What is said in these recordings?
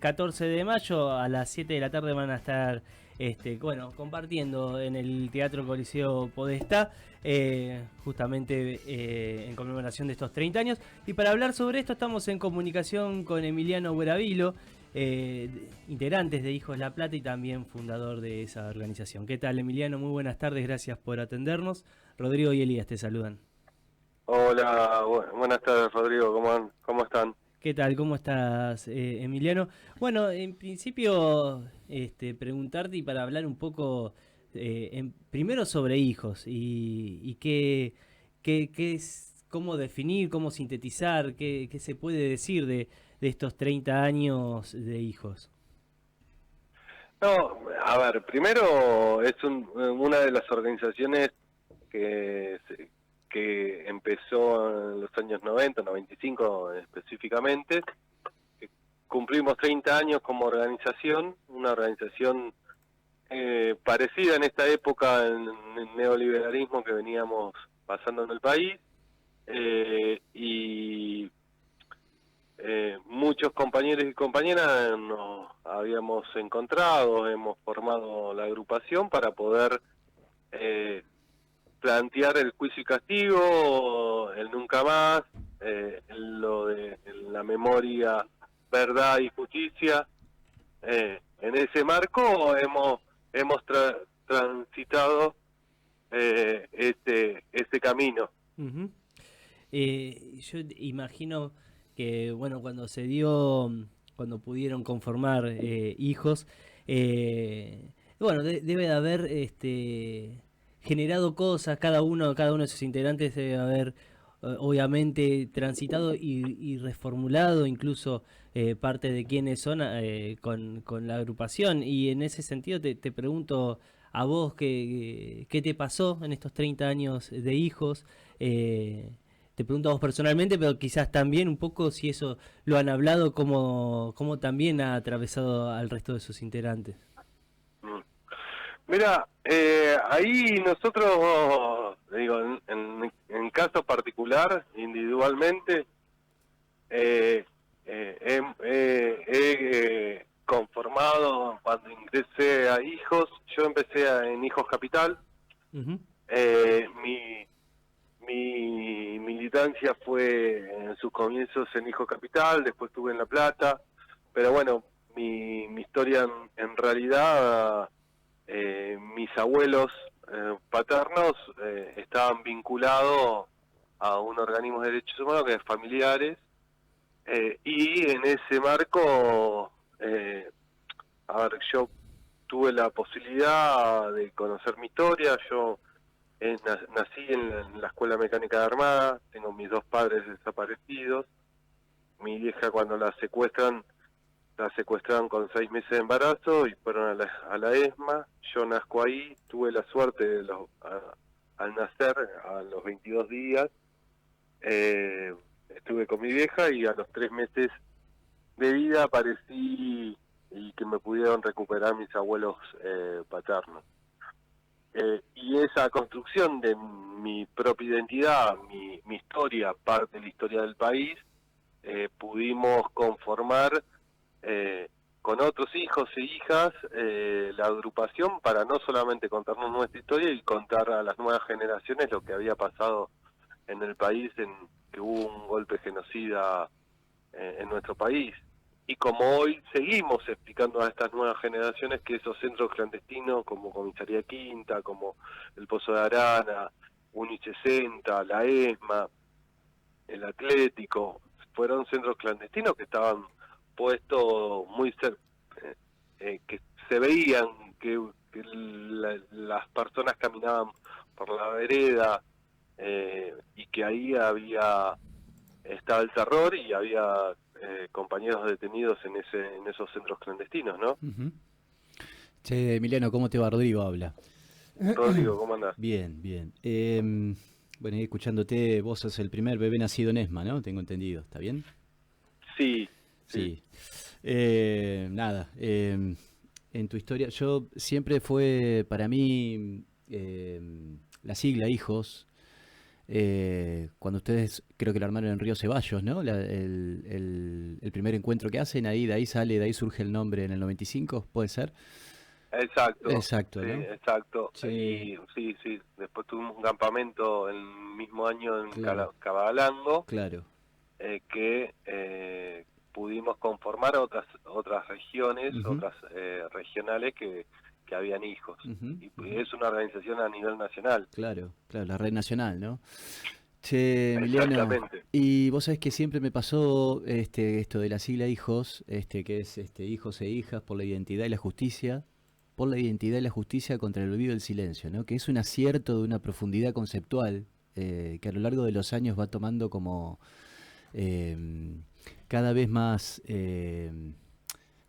14 de mayo a las 7 de la tarde van a estar compartiendo en el Teatro Coliseo Podestá, justamente en conmemoración de estos 30 años. Y para hablar sobre esto estamos en comunicación con Emiliano Bueravilo, integrantes de Hijos La Plata y también fundador de esa organización. ¿Qué tal, Emiliano? Muy buenas tardes, gracias por atendernos. Rodrigo y Elías te saludan. Hola, buenas tardes, Rodrigo, ¿cómo están? ¿Qué tal? ¿Cómo estás, Emiliano? Bueno, en principio, preguntarte y para hablar un poco, primero sobre hijos y qué es, cómo definir, cómo sintetizar, qué se puede decir de estos 30 años de hijos. No, a ver, primero es una de las organizaciones que empezó en los años 90, 95 específicamente. Cumplimos 30 años como organización, una organización parecida en esta época en el neoliberalismo que veníamos pasando en el país, y muchos compañeros y compañeras nos habíamos encontrado, hemos formado la agrupación para poder eh, plantear el juicio y castigo, el nunca más, lo de la memoria, verdad y justicia. En ese marco hemos transitado este camino. Uh-huh. Yo imagino que, bueno, cuando pudieron conformar hijos, bueno, debe de haber generado cosas, cada uno de sus integrantes debe haber obviamente transitado y reformulado incluso parte de quiénes son con la agrupación. Y en ese sentido te pregunto a vos qué te pasó en estos 30 años de hijos. Te pregunto a vos personalmente, pero quizás también un poco si eso lo han hablado, cómo también ha atravesado al resto de sus integrantes. Mira, ahí nosotros, digo, en caso particular, individualmente, he conformado cuando ingresé a Hijos. Yo empecé en Hijos Capital. Uh-huh. Mi militancia fue en sus comienzos en Hijos Capital, después estuve en La Plata, pero bueno, mi historia en realidad, mis abuelos paternos estaban vinculados a un organismo de derechos humanos que es Familiares, y en ese marco, a ver, yo tuve la posibilidad de conocer mi historia. Yo nací en la Escuela Mecánica de Armada, tengo mis dos padres desaparecidos. Mi vieja, cuando la secuestraron con 6 meses de embarazo y fueron a la ESMA. Yo nazco ahí, tuve la suerte al nacer a los 22 días, estuve con mi vieja y a los 3 meses de vida aparecí y que me pudieron recuperar mis abuelos paternos. Y esa construcción de mi propia identidad, mi historia, parte de la historia del país, pudimos conformar con otros hijos e hijas la agrupación para no solamente contarnos nuestra historia y contar a las nuevas generaciones lo que había pasado en el país, que hubo un golpe genocida en nuestro país. Y como hoy seguimos explicando a estas nuevas generaciones que esos centros clandestinos como Comisaría Quinta, como el Pozo de Arana, Uni60, la ESMA, el Atlético, fueron centros clandestinos que estaban puestos muy cerca, que se veían que las personas caminaban por la vereda, y que ahí estaba el terror y había compañeros detenidos en esos centros clandestinos, ¿no? Uh-huh. Che, Emiliano, ¿cómo te va? Rodrigo habla. Rodrigo, ¿cómo andás? Bien, bien. Bueno, escuchándote, vos sos el primer bebé nacido en ESMA, ¿no? Tengo entendido, ¿está bien? Sí. Sí. Nada, en tu historia, yo siempre fue para mí la sigla Hijos, cuando ustedes creo que lo armaron en Río Ceballos, ¿no? El primer encuentro que hacen, ahí de ahí sale, de ahí surge el nombre en el 95, ¿puede ser? Exacto, Exacto, sí, ¿no? exacto. Sí, Y sí, sí, después tuvimos un campamento el mismo año en claro, Cabalango, claro. que pudimos conformar otras regiones, Ujú, otras regionales que habían hijos. ujú, Y ujú. es una organización a nivel nacional. Claro, claro, la red nacional, ¿no? Che, Emiliano, Exactamente. y vos sabés que siempre me pasó esto de la sigla hijos, que es hijos e hijas por la identidad y la justicia, por la identidad y la justicia contra el olvido y el silencio, ¿no? Que es un acierto de una profundidad conceptual que a lo largo de los años va tomando como eh, cada vez más,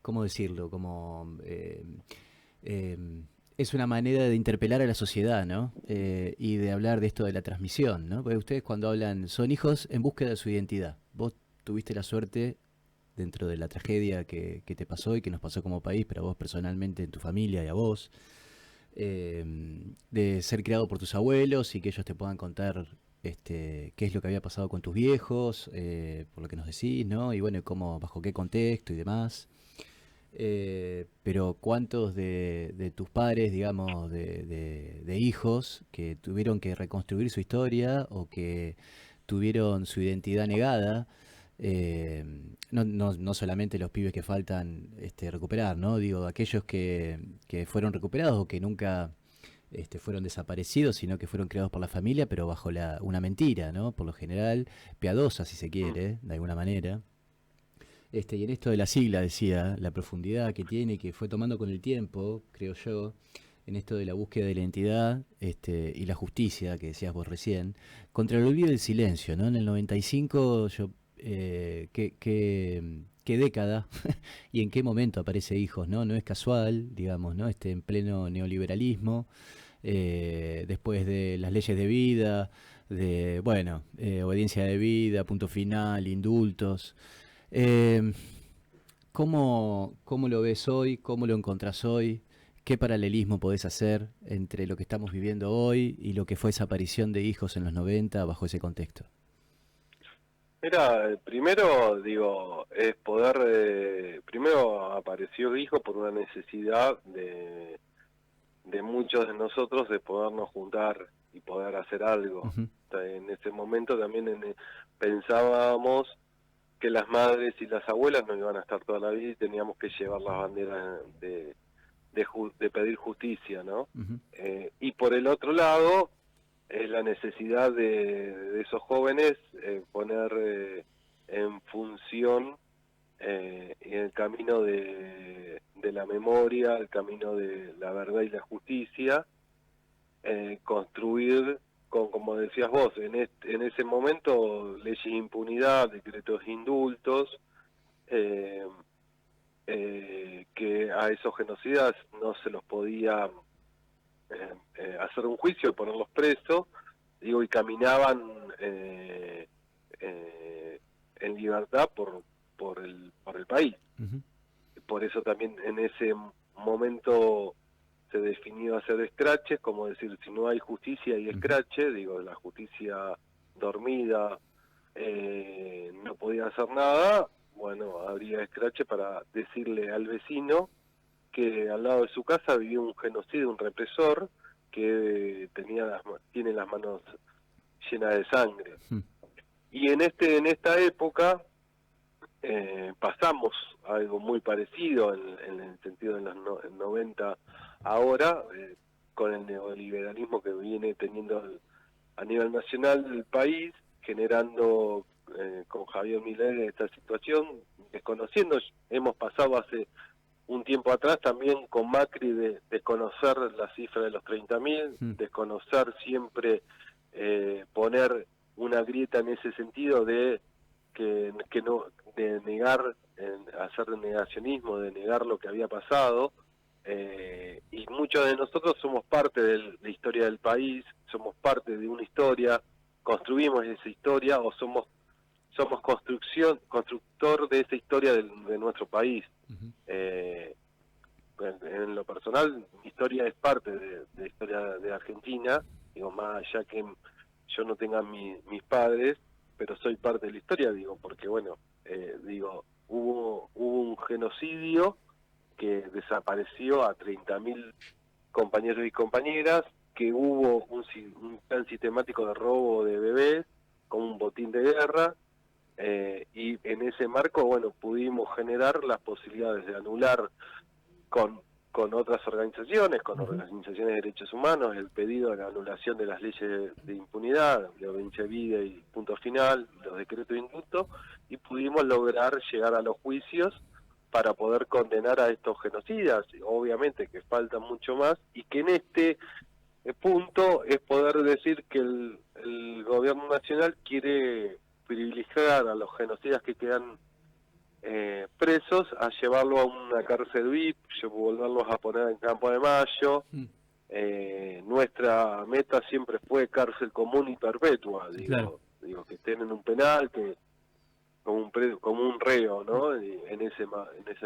¿cómo decirlo? Como eh, es una manera de interpelar a la sociedad, ¿no? Y de hablar de esto de la transmisión, ¿no? Porque ustedes cuando hablan, son hijos en búsqueda de su identidad. Vos tuviste la suerte, dentro de la tragedia que te pasó y que nos pasó como país, pero a vos personalmente, en tu familia y a vos, de ser criado por tus abuelos y que ellos te puedan contar qué es lo que había pasado con tus viejos, por lo que nos decís, ¿no? Y bueno, cómo, bajo qué contexto y demás. Pero ¿cuántos de tus padres, digamos, de hijos que tuvieron que reconstruir su historia o que tuvieron su identidad negada? eh, no solamente los pibes que faltan recuperar, ¿no? Digo, aquellos que fueron recuperados o que nunca fueron desaparecidos, sino que fueron creados por la familia, pero bajo una mentira, ¿no? Por lo general, piadosa, si se Mm. quiere, de alguna manera. Y en esto de la sigla, decía, la profundidad que tiene, que fue tomando con el tiempo, creo yo, en esto de la búsqueda de la identidad y la justicia, que decías vos recién, contra el olvido del silencio, ¿no? En el 95, qué década y en qué momento aparece Hijos, ¿no? No es casual, digamos, ¿no? En pleno neoliberalismo, después de las leyes de vida, de, bueno, obediencia de vida, punto final, indultos. Eh, ¿cómo lo ves hoy? ¿Cómo lo encontrás hoy? ¿Qué paralelismo podés hacer entre lo que estamos viviendo hoy y lo que fue esa aparición de hijos en los 90 bajo ese contexto? Mira, primero digo, es poder, primero apareció Hijo por una necesidad de muchos de nosotros de podernos juntar y poder hacer algo. Ujú, En ese momento también pensábamos que las madres y las abuelas no iban a estar toda la vida y teníamos que llevar las banderas de pedir justicia, ¿no? ujú, Y por el otro lado, la necesidad de esos jóvenes poner en función el camino de la memoria, el camino de la verdad y la justicia, construir como decías vos, en ese momento leyes de impunidad, decretos de indultos, eh, que a esos genocidas no se los podía hacer un juicio, ponerlos presos, digo, y caminaban eh, en libertad por el país. ujú, Por eso también en ese momento se definió hacer escraches, como decir, si no hay justicia hay ujú. escrache, digo, la justicia dormida no podía hacer nada, bueno, habría escrache para decirle al vecino que al lado de su casa vivía un genocida, un represor, que tiene las manos llenas de sangre. Mm, Y en esta época pasamos algo muy parecido en el sentido de los 90 ahora, con el neoliberalismo que viene teniendo a nivel nacional el país, generando con Javier Milei esta situación, desconociendo, hemos pasado hace un tiempo atrás también con Macri de desconocer la cifra de los 30.000, mm, desconocer siempre, poner una grieta en ese sentido que no, de negar, hacer negacionismo, de negar lo que había pasado, y muchos de nosotros somos parte de la historia del país, somos parte de una historia, construimos esa historia o somos constructor de esa historia de nuestro país. ujú. Eh, en lo personal, mi historia es parte de la historia de Argentina, digo, más allá que yo no tenga mis padres, pero soy parte de la historia, digo, porque bueno, hubo un genocidio que desapareció a 30.000 compañeros y compañeras, que hubo un plan sistemático de robo de bebés como un botín de guerra, y en ese marco, bueno, pudimos generar las posibilidades de anular con otras organizaciones, con organizaciones de derechos humanos, el pedido de la anulación de las leyes de impunidad, de Obediencia Vida y Punto Final, los decretos de indulto, y pudimos lograr llegar a los juicios para poder condenar a estos genocidas. Obviamente que falta mucho más, y que en este punto es poder decir que el gobierno nacional quiere privilegiar a los genocidas que quedan presos, a llevarlo a una cárcel VIP, volverlos a poner en Campo de Mayo. Nuestra meta siempre fue cárcel común y perpetua, Claro. digo que estén en un penal, que como un reo, ¿no? En ese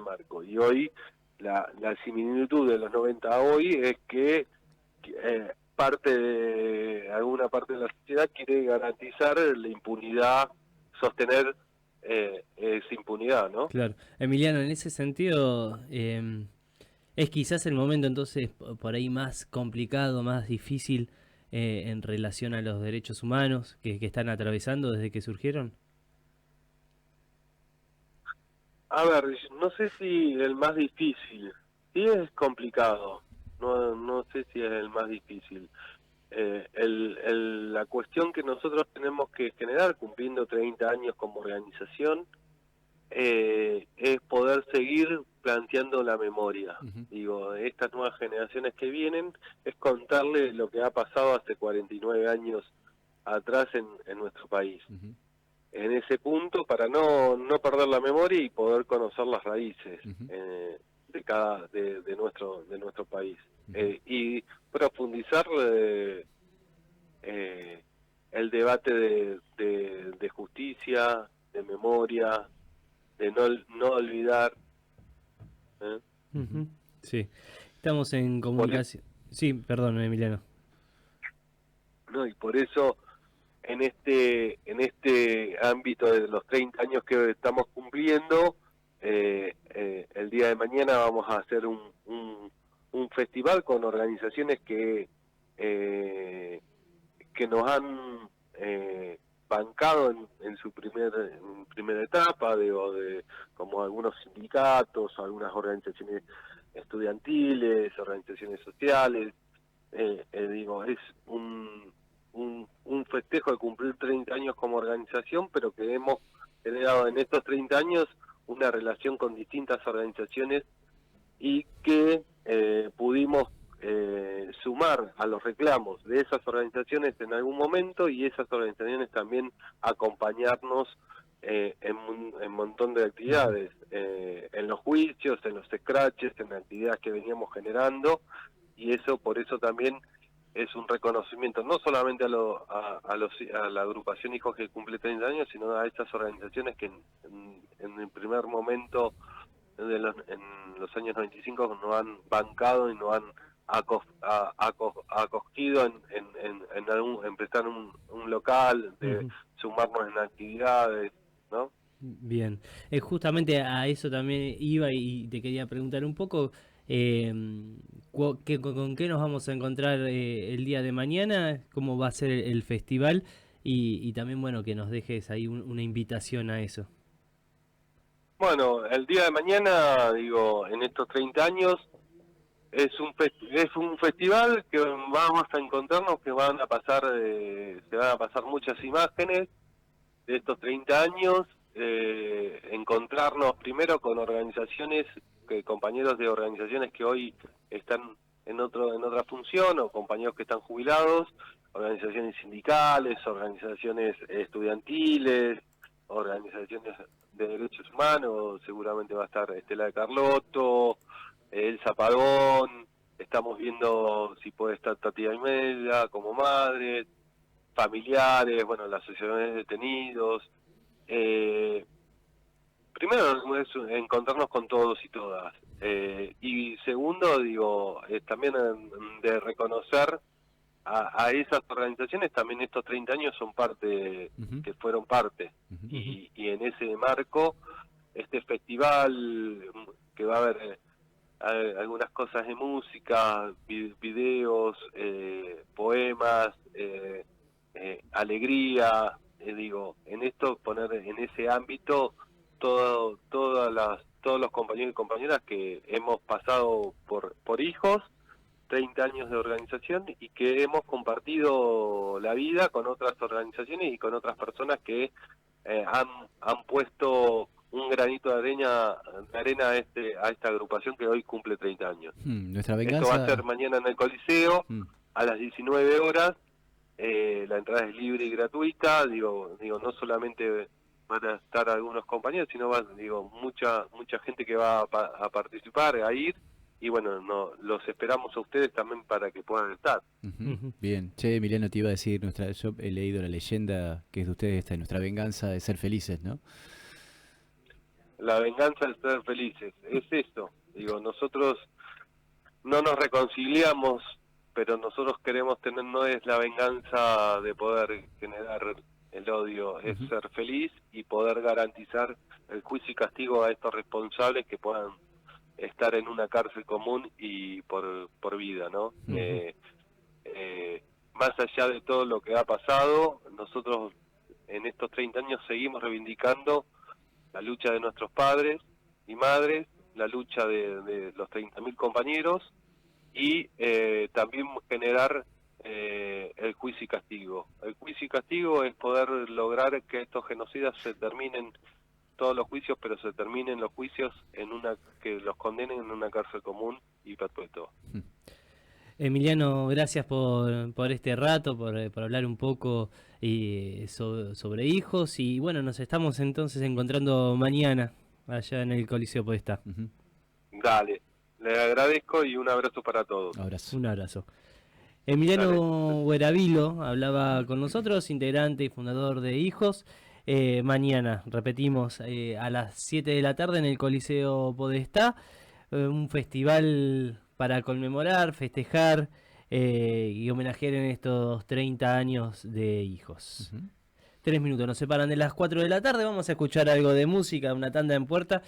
marco. Y hoy la similitud de los 90 a hoy es que alguna parte de la sociedad quiere garantizar la impunidad, sostener esa impunidad, ¿no? Claro. Emiliano, en ese sentido, es quizás el momento entonces por ahí más complicado, más difícil en relación a los derechos humanos que están atravesando desde que surgieron. A ver, no sé si el más difícil, sí es complicado, no sé si es el más difícil. La cuestión que nosotros tenemos que generar, cumpliendo 30 años como organización, es poder seguir planteando la memoria. Digo, estas nuevas generaciones que vienen, es contarles lo que ha pasado hace 49 años atrás en nuestro país. En ese punto, para no perder la memoria y poder conocer las raíces de nuestro país, y profundizar el debate de justicia, de memoria, de no olvidar. Sí, estamos en comunicación. Sí, perdón, Emiliano. No, y por eso en este ámbito de los 30 años que estamos cumpliendo, el día de mañana vamos a hacer un festival con organizaciones que nos han bancado en su primera etapa, como algunos sindicatos, algunas organizaciones estudiantiles, organizaciones sociales. Es un festejo de cumplir 30 años como organización, pero que hemos generado en estos 30 años una relación con distintas organizaciones, y que pudimos sumar a los reclamos de esas organizaciones en algún momento, y esas organizaciones también acompañarnos en un montón de actividades, en los juicios, en los scratches, en actividades que veníamos generando, y por eso también es un reconocimiento no solamente a la agrupación Hijos que cumple 30 años, sino a estas organizaciones que en el primer momento en los años 95 nos han bancado y nos han acogido en prestar un local, de sumarnos en actividades, ¿no? Bien, justamente a eso también iba y te quería preguntar un poco, ¿con qué nos vamos a encontrar el día de mañana? ¿Cómo va a ser el festival? Y también, bueno, que nos dejes ahí una invitación a eso. Bueno, el día de mañana, en estos 30 años, es un festival que vamos a encontrarnos, que se van a pasar muchas imágenes de estos 30 años, encontrarnos primero con compañeros de organizaciones que hoy están en otra función, o compañeros que están jubilados, organizaciones sindicales, organizaciones estudiantiles, organizaciones de derechos humanos. Seguramente va a estar Estela de Carlotto, Elsa Padón, estamos viendo si puede estar Tati Almeida como madre, familiares, las asociaciones de detenidos. Primero es encontrarnos con todos y todas, y segundo, es también de reconocer a esas organizaciones también estos 30 años son parte, Ujú, que fueron parte. ujú. Y en ese marco, este festival que va a haber algunas cosas de música, videos, poemas, alegría, digo, en esto poner en ese ámbito todos los compañeros y compañeras que hemos pasado por hijos, 30 años de organización y que hemos compartido la vida con otras organizaciones y con otras personas que han puesto un granito de arena a esta agrupación que hoy cumple 30 años. Nuestra Esto va a ser venganza. mañana en el Coliseo Mm, a las 19 horas. La entrada es libre y gratuita. Digo, no solamente van a estar algunos compañeros, sino mucha gente que va a participar, a ir. Y bueno, los esperamos a ustedes también para que puedan estar. ujú. Ujú. Bien, che, Emiliano, te iba a decir, yo he leído la leyenda que es de ustedes, esta, nuestra venganza de ser felices, ¿no? La venganza de ser felices, es esto. Digo, nosotros no nos reconciliamos, pero nosotros queremos tener, no es la venganza de poder generar el odio, es Ujú, ser feliz y poder garantizar el juicio y castigo a estos responsables que puedan estar en una cárcel común y por vida, ¿no? Ujú. Más allá de todo lo que ha pasado, nosotros en estos 30 años seguimos reivindicando la lucha de nuestros padres y madres, la lucha de los 30.000 compañeros y también generar el juicio y castigo. El juicio y castigo es poder lograr que estos genocidas se terminen todos los juicios, pero se terminen los juicios que los condenen en una cárcel común y perpetua. Emiliano, gracias por este rato, por hablar un poco sobre hijos y bueno, nos estamos entonces encontrando mañana allá en el Coliseo Podestá. ujú. Dale, le agradezco y un abrazo para todos. Abrazo. Un abrazo. Dale. Emiliano Gueravilo hablaba con nosotros, integrante y fundador de Hijos. Mañana, repetimos, a las 7 de la tarde en el Coliseo Podestá, un festival para conmemorar, festejar y homenajear en estos 30 años de Hijos. Ujú. 3 minutos nos separan de las 4 de la tarde, vamos a escuchar algo de música, una tanda en puerta